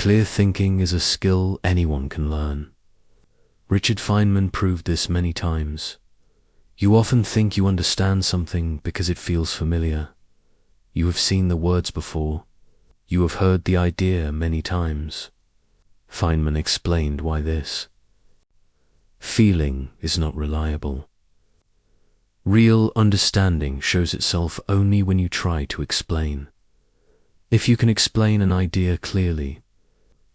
Clear thinking is a skill anyone can learn. Richard Feynman proved this many times. You often think you understand something because it feels familiar. You have seen the words before. You have heard the idea many times. Feynman explained why this. Feeling is not reliable. Real understanding shows itself only when you try to explain. If you can explain an idea clearly,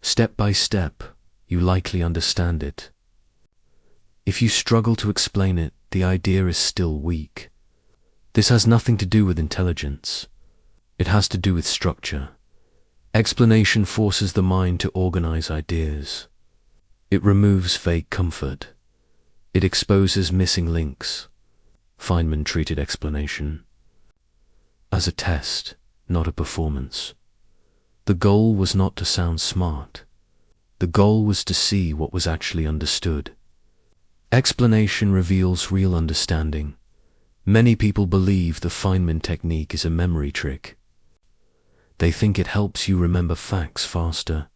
step by step, you likely understand it. If you struggle to explain it, the idea is still weak. This has nothing to do with intelligence. It has to do with structure. Explanation forces the mind to organize ideas. It removes vague comfort. It exposes missing links. Feynman treated explanation as a test, not a performance. The goal was not to sound smart. The goal was to see what was actually understood. Explanation reveals real understanding. Many people believe the Feynman technique is a memory trick. They think it helps you remember facts faster.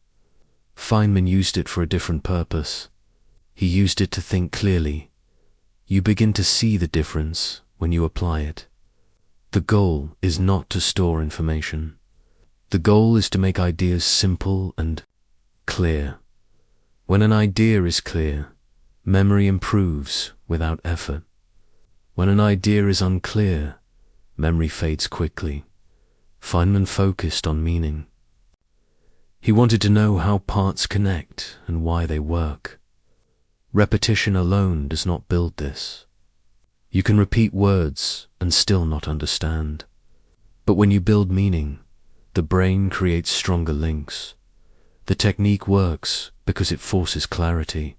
Feynman used it for a different purpose. He used it to think clearly. You begin to see the difference when you apply it. The goal is not to store information. The goal is to make ideas simple and clear. When an idea is clear, memory improves without effort. When an idea is unclear, memory fades quickly. Feynman focused on meaning. He wanted to know how parts connect and why they work. Repetition alone does not build this. You can repeat words and still not understand. But when you build meaning, the brain creates stronger links. The technique works because it forces clarity.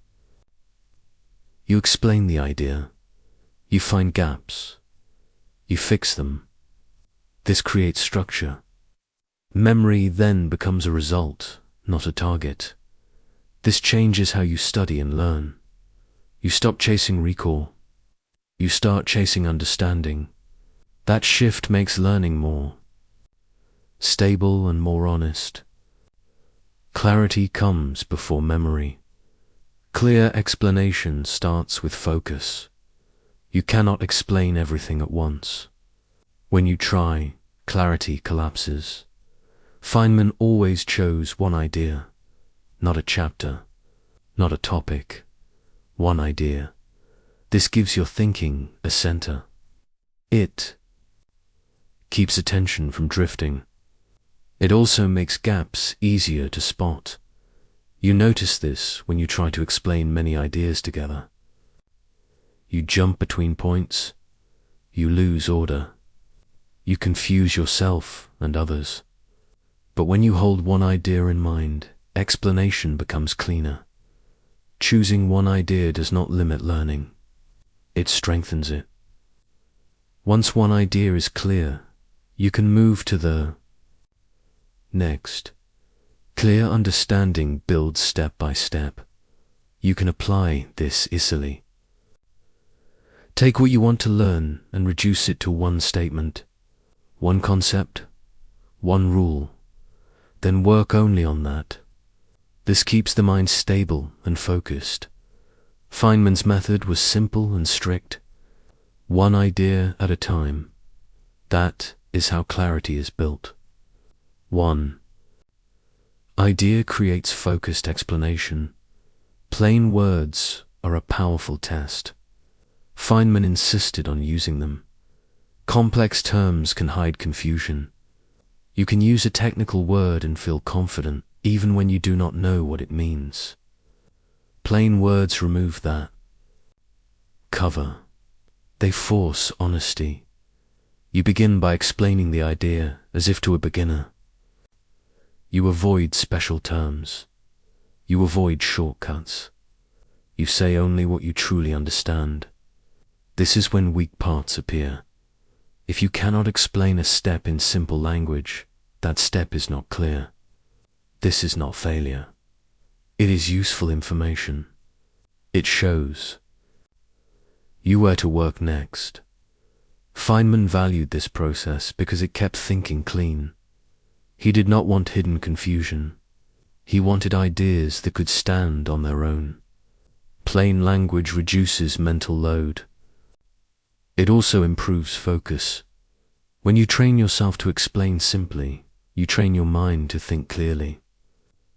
You explain the idea. You find gaps. You fix them. This creates structure. Memory then becomes a result, not a target. This changes how you study and learn. You stop chasing recall. You start chasing understanding. That shift makes learning more stable and more honest. Clarity comes before memory. Clear explanation starts with focus. You cannot explain everything at once. When you try, clarity collapses. Feynman always chose one idea, not a chapter, not a topic, one idea. This gives your thinking a center. It keeps attention from drifting. It also makes gaps easier to spot. You notice this when you try to explain many ideas together. You jump between points. You lose order. You confuse yourself and others. But when you hold one idea in mind, explanation becomes cleaner. Choosing one idea does not limit learning. It strengthens it. Once one idea is clear, you can move to the next. Clear understanding builds step by step. You can apply this easily. Take what you want to learn and reduce it to one statement, one concept, one rule. Then work only on that. This keeps the mind stable and focused. Feynman's method was simple and strict. One idea at a time. That is how clarity is built. 1. Idea creates focused explanation. Plain words are a powerful test. Feynman insisted on using them. Complex terms can hide confusion. You can use a technical word and feel confident, even when you do not know what it means. Plain words remove that. Cover. They force honesty. You begin by explaining the idea as if to a beginner. You avoid special terms. You avoid shortcuts. You say only what you truly understand. This is when weak parts appear. If you cannot explain a step in simple language, that step is not clear. This is not failure. It is useful information. It shows you where to work next. Feynman valued this process because it kept thinking clean. He did not want hidden confusion. He wanted ideas that could stand on their own. Plain language reduces mental load. It also improves focus. When you train yourself to explain simply, you train your mind to think clearly.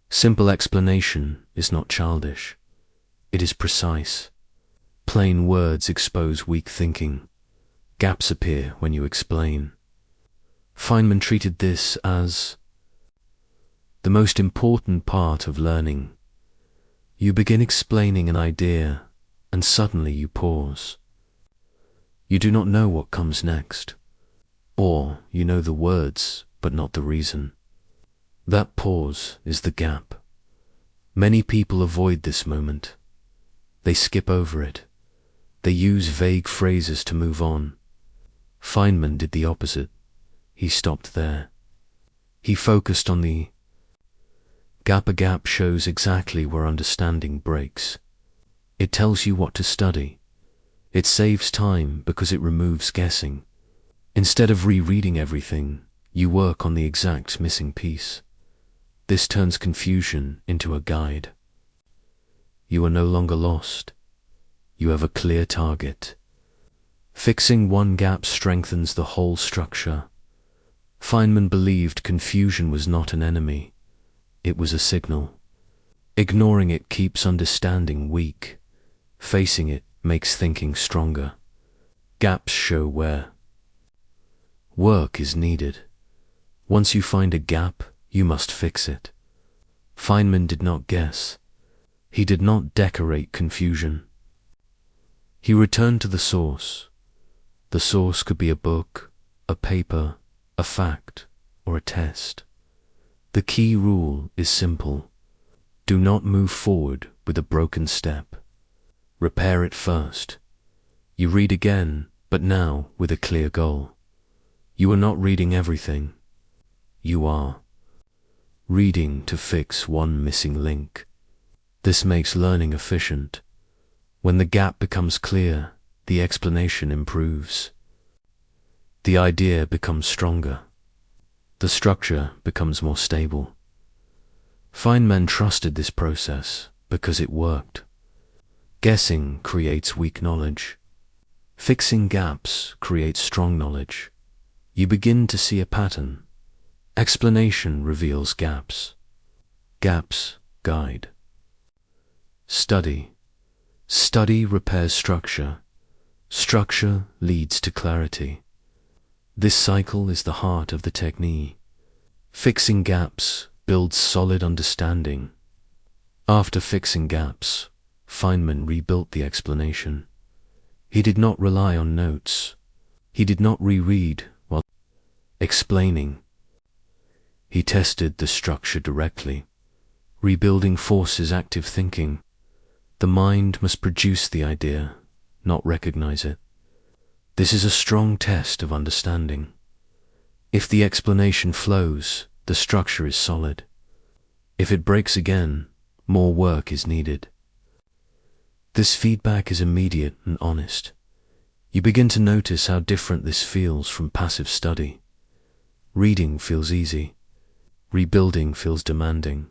Simple explanation is not childish. It is precise. Plain words expose weak thinking. Gaps appear when you explain. Feynman treated this as the most important part of learning. You begin explaining an idea, and suddenly you pause. You do not know what comes next, or you know the words, but not the reason. That pause is the gap. Many people avoid this moment. They skip over it. They use vague phrases to move on. Feynman did the opposite. He stopped there. He focused on the gap. A gap shows exactly where understanding breaks. It tells you what to study. It saves time because it removes guessing. Instead of rereading everything, you work on the exact missing piece. This turns confusion into a guide. You are no longer lost. You have a clear target. Fixing one gap strengthens the whole structure. Feynman believed confusion was not an enemy. It was a signal. Ignoring it keeps understanding weak. Facing it makes thinking stronger. Gaps show where work is needed. Once you find a gap, you must fix it. Feynman did not guess. He did not decorate confusion. He returned to the source. The source could be a book, a paper, a fact, or a test. The key rule is simple. Do not move forward with a broken step. Repair it first. You read again, but now with a clear goal. You are not reading everything. You are reading to fix one missing link. This makes learning efficient. When the gap becomes clear, the explanation improves. The idea becomes stronger. The structure becomes more stable. Feynman trusted this process because it worked. Guessing creates weak knowledge. Fixing gaps creates strong knowledge. You begin to see a pattern. Explanation reveals gaps. Gaps guide. Study. Study repairs structure. Structure leads to clarity. This cycle is the heart of the technique. Fixing gaps builds solid understanding. After fixing gaps, Feynman rebuilt the explanation. He did not rely on notes. He did not reread while explaining. He tested the structure directly. Rebuilding forces active thinking. The mind must produce the idea, not recognize it. This is a strong test of understanding. If the explanation flows, the structure is solid. If it breaks again, more work is needed. This feedback is immediate and honest. You begin to notice how different this feels from passive study. Reading feels easy. Rebuilding feels demanding.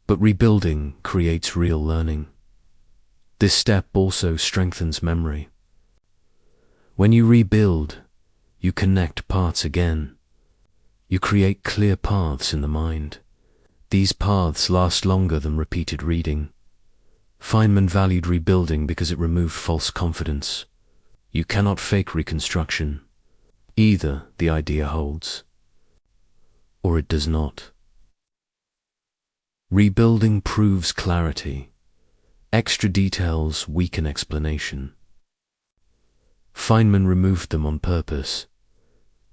But rebuilding creates real learning. This step also strengthens memory. When you rebuild, you connect parts again. You create clear paths in the mind. These paths last longer than repeated reading. Feynman valued rebuilding because it removed false confidence. You cannot fake reconstruction. Either the idea holds, or it does not. Rebuilding proves clarity. Extra details weaken explanation. Feynman removed them on purpose.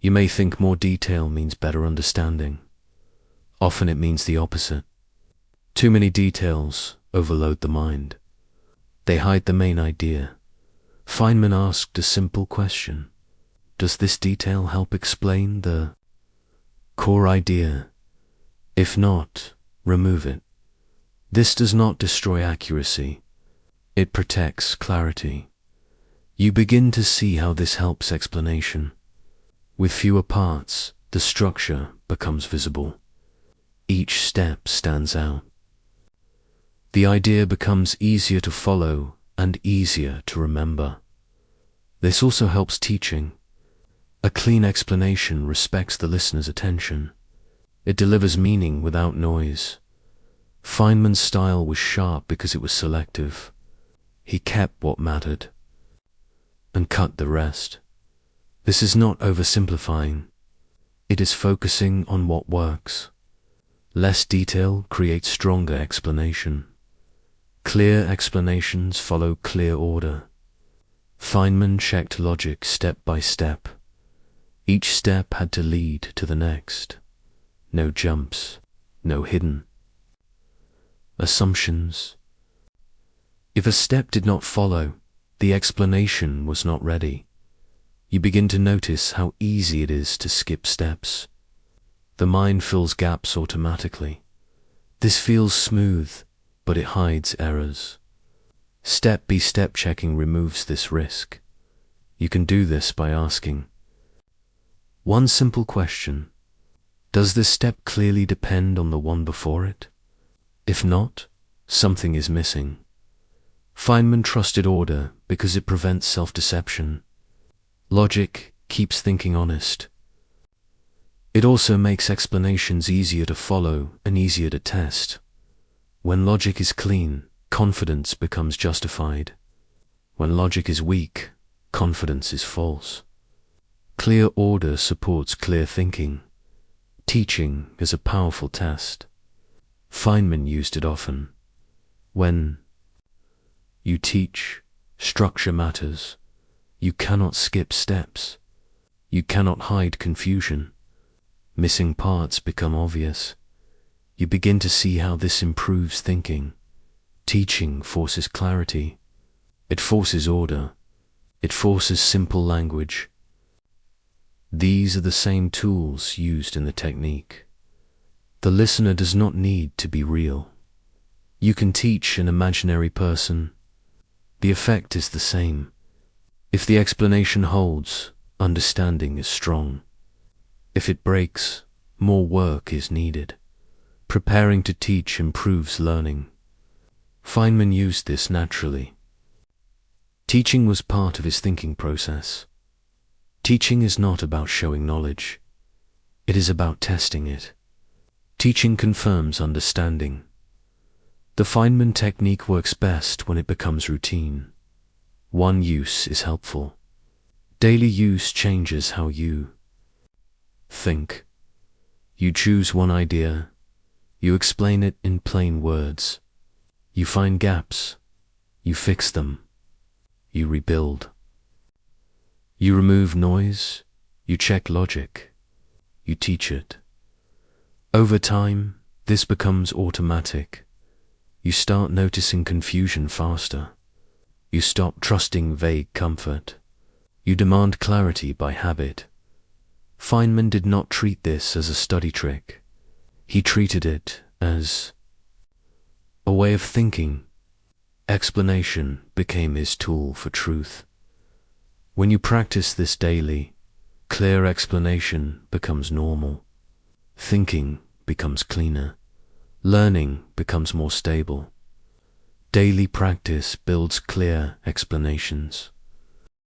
You may think more detail means better understanding. Often it means the opposite. Too many details overload the mind. They hide the main idea. Feynman asked a simple question. Does this detail help explain the core idea? If not, remove it. This does not destroy accuracy. It protects clarity. You begin to see how this helps explanation. With fewer parts, the structure becomes visible. Each step stands out. The idea becomes easier to follow and easier to remember. This also helps teaching. A clean explanation respects the listener's attention. It delivers meaning without noise. Feynman's style was sharp because it was selective. He kept what mattered and cut the rest. This is not oversimplifying. It is focusing on what works. Less detail creates stronger explanation. Clear explanations follow clear order. Feynman checked logic step by step. Each step had to lead to the next. No jumps, no hidden assumptions. If a step did not follow, the explanation was not ready. You begin to notice how easy it is to skip steps. The mind fills gaps automatically. This feels smooth, but it hides errors. Step-by-step checking removes this risk. You can do this by asking one simple question. Does this step clearly depend on the one before it? If not, something is missing. Feynman trusted order because it prevents self-deception. Logic keeps thinking honest. It also makes explanations easier to follow and easier to test. When logic is clean, confidence becomes justified. When logic is weak, confidence is false. Clear order supports clear thinking. Teaching is a powerful test. Feynman used it often. When you teach, structure matters. You cannot skip steps. You cannot hide confusion. Missing parts become obvious. You begin to see how this improves thinking. Teaching forces clarity. It forces order. It forces simple language. These are the same tools used in the technique. The listener does not need to be real. You can teach an imaginary person. The effect is the same. If the explanation holds, understanding is strong. If it breaks, more work is needed. Preparing to teach improves learning. Feynman used this naturally. Teaching was part of his thinking process. Teaching is not about showing knowledge. It is about testing it. Teaching confirms understanding. The Feynman technique works best when it becomes routine. One use is helpful. Daily use changes how you think. You choose one idea. You explain it in plain words. You find gaps. You fix them. You rebuild. You remove noise. You check logic. You teach it. Over time, this becomes automatic. You start noticing confusion faster. You stop trusting vague comfort. You demand clarity by habit. Feynman did not treat this as a study trick. He treated it as a way of thinking. Explanation became his tool for truth. When you practice this daily, clear explanation becomes normal. Thinking becomes cleaner. Learning becomes more stable. Daily practice builds clear explanations.